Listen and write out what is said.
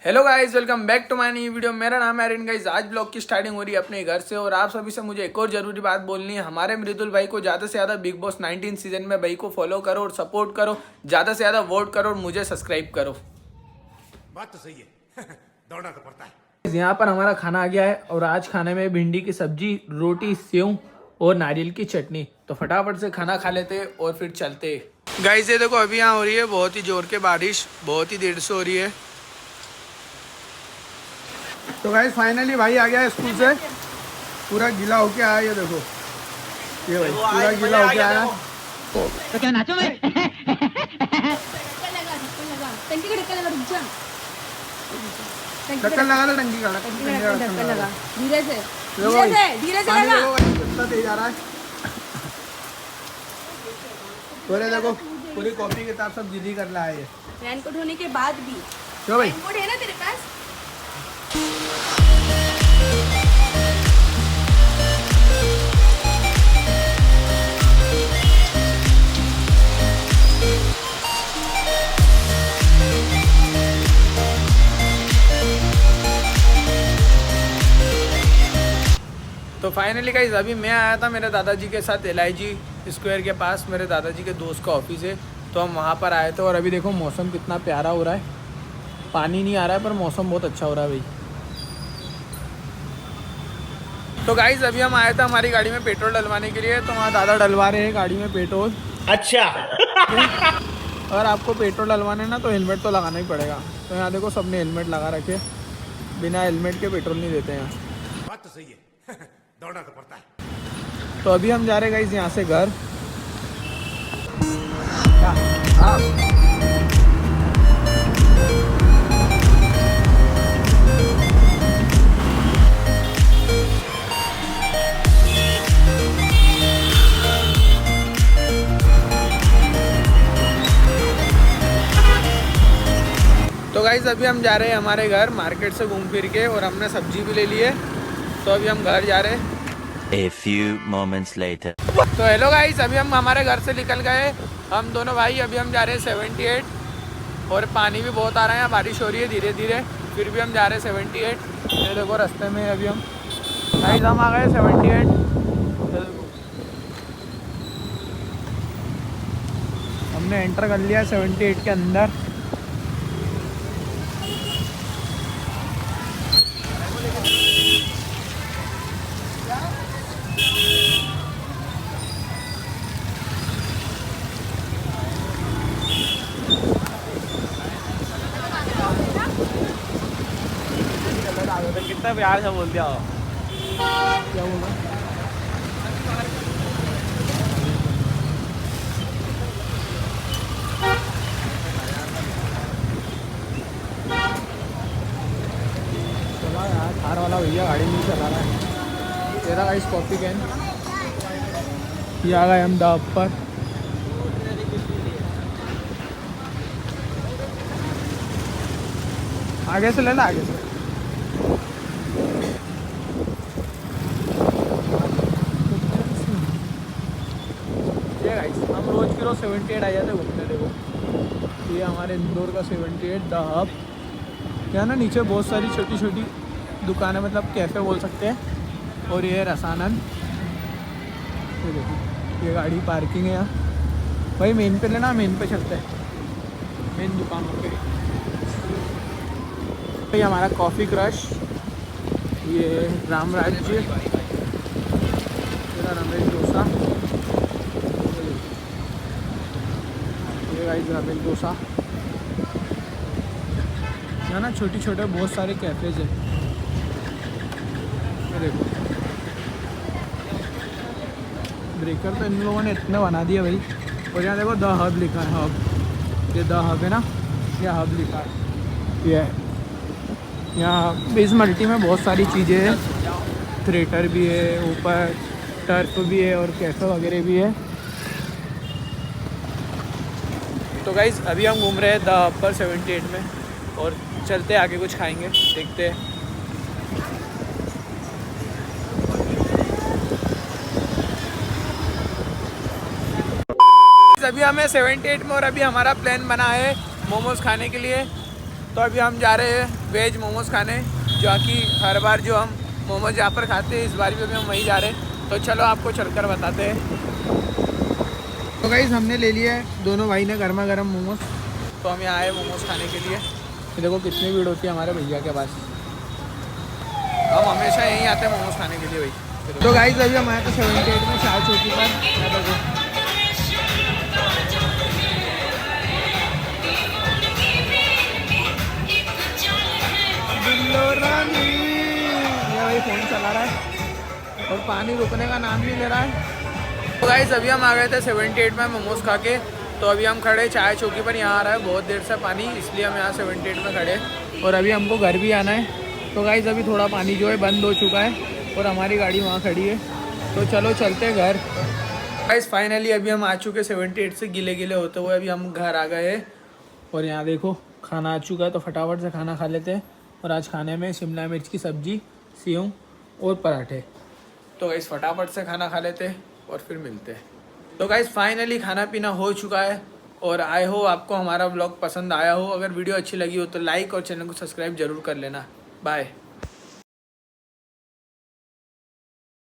Hello guys, welcome back to my new video. मेरा नाम है अरिन गाइस। आज ब्लॉग की स्टार्टिंग हो रही है अपने घर से और आप सभी से मुझे एक और जरूरी बात बोलनी है। हमारे मृदुल भाई को ज़्यादा से ज़्यादा बिग बॉस 19 सीजन में भाई को फॉलो करो और सपोर्ट करो, ज़्यादा से ज़्यादा वोट करो और मुझे सब्सक्राइब करो। बात तो सही है। दौड़ना तो पड़ता है। यहाँ पर हमारा खाना आ गया है और आज खाने में भिंडी की सब्जी, रोटी, सेव और नारियल की चटनी। तो फटाफट से खाना खा लेते और फिर चलते। गाइस ये देखो, अभी यहाँ हो रही है बहुत ही जोर के बारिश, बहुत ही देर से हो रही है। तो गाइस फाइनली भाई आ गया स्कूल से, पूरा गीला होके आया। ये देखो, ये भाई पूरा गीला होके आया। तो क्या नाचो मैं? टंकी का ढक्कन लगा, रुक जा। ढक्कन लगा लो, टंकी का ढक्कन लगा, धीरे से पानी लगा। देखो कितना तेज आ रहा है। बोले देखो पूरी कॉपी किताब सब गिली कर रहा है ये। रेनकोट होने के बाद भी क्यों भाई? रेनकोट है ना तेरे पास? तो फाइनली गाइस अभी मैं आया था मेरे दादाजी के साथ LIG स्क्वायर के पास, मेरे दादाजी के दोस्त का ऑफिस है। तो हम वहाँ पर आए थे और अभी देखो मौसम कितना प्यारा हो रहा है। पानी नहीं आ रहा है पर मौसम बहुत अच्छा हो रहा है भाई। तो गाइस अभी हम आए थे हमारी गाड़ी में पेट्रोल डलवाने के लिए। तो वहाँ दादा डलवा रहे हैं गाड़ी में पेट्रोल। अच्छा। और आपको पेट्रोल डलवाने ना तो हेलमेट तो लगाना ही पड़ेगा। तो यहाँ देखो सबने हेलमेट लगा रखे, बिना हेलमेट के पेट्रोल नहीं देते यहाँ। बात तो सही है। दौड़ना तो पड़ता है। तो अभी हम जा रहे गाइस यहाँ से घर। तो गाइस अभी हम जा रहे हैं हमारे घर मार्केट से घूम फिर के, और हमने सब्जी भी ले ली है। तो अभी हम घर जा रहे हैं। A few moments later. तो हेलो गाइस, अभी हम हमारे घर से निकल गए हम दोनों भाई। अभी हम जा रहे हैं 78 और पानी भी बहुत आ रहा है, बारिश हो रही है धीरे धीरे, फिर भी हम जा रहे हैं 78। ये देखो रास्ते में अभी हम गाइस हम आ गए 78। हमने एंटर कर लिया 78 के अंदर। कितना प्यार से बोल दिया। क्या बोला? चला यार, थार वाला भैया गाड़ी नहीं चला रहा है। तेरा गाइस कॉफी कैन ये आ गए हम द पर। आगे से लेना, आगे से। हम रोज के रोज 78 आ जाते घूमने। देखो ये हमारे इंदौर का 78 द हब। यहाँ ना नीचे बहुत सारी छोटी छोटी दुकानें, मतलब कैफ़े बोल सकते हैं। और ये रसानंद। ये देखो ये गाड़ी पार्किंग है यहाँ। भाई मेन पे लेना, मेन पे चलते हैं, मेन दुकानों पे। ये हमारा कॉफ़ी क्रश, ये राम राज्य, मेरा रमेश डोसा, ये गाइस रमेश डोसा। यहाँ ना छोटे छोटे बहुत सारे कैफ़ेज हैं। ये देखो ब्रेकर तो इन लोगों ने इतने बना दिया भाई। और यहाँ देखो द हब लिखा है, हब। ये द हब है ना, ये हब लिखा है। ये यहाँ इस मल्टी में बहुत सारी चीज़ें हैं। थिएटर भी है, ऊपर टर्फ भी है और कैफ़े वगैरह भी है। तो गाइज़ अभी हम घूम रहे हैं द हब पर 78 में, और चलते आगे कुछ खाएंगे, देखते हैं। अभी हमें 78 में, और अभी हमारा प्लान बना है मोमोज खाने के लिए। तो अभी हम जा रहे हैं वेज मोमोज खाने, जो कि हर बार जो हम मोमोज यहाँ पर खाते हैं, इस बार भी अभी हम वहीं जा रहे हैं। तो चलो आपको चलकर बताते हैं। तो गाइस हमने ले लिया है, दोनों भाई ने गर्मा गर्म मोमोज। तो हम यहाँ आए मोमोज खाने के लिए। ये देखो कितनी भीड़ होती है हमारे भैया के पास। हम हमेशा यहीं आते हैं मोमोज खाने के लिए भाई। तो गाइस अभी हम आए थे 78 में चाय चौकी पर। ये भाई फ़ोन चला रहा है और पानी रुकने का नाम नहीं ले रहा है। तो गाइस अभी हम आ गए थे 78 में मोमोज खा के। तो अभी हम खड़े चाय चौकी पर, यहाँ आ रहा है बहुत देर से पानी, इसलिए हम यहाँ 78 में खड़े। और अभी हमको घर भी आना है। तो गाइस अभी थोड़ा पानी जो है बंद हो चुका है और हमारी गाड़ी वहाँ खड़ी है। तो चलो चलते हैं घर। गाइस फाइनली अभी हम आ चुके 78 से गिले गिले होते हुए अभी हम घर आ गए। और यहाँ देखो खाना आ चुका है, तो फटाफट से खाना खा लेते हैं। और आज खाने में शिमला मिर्च की सब्ज़ी, सेव और पराठे। तो गाइस फटाफट से खाना खा लेते हैं और फिर मिलते हैं। तो गाइस फाइनली खाना पीना हो चुका है और आई हो आपको हमारा व्लॉग पसंद आया हो। अगर वीडियो अच्छी लगी हो तो लाइक और चैनल को सब्सक्राइब जरूर कर लेना। बाय।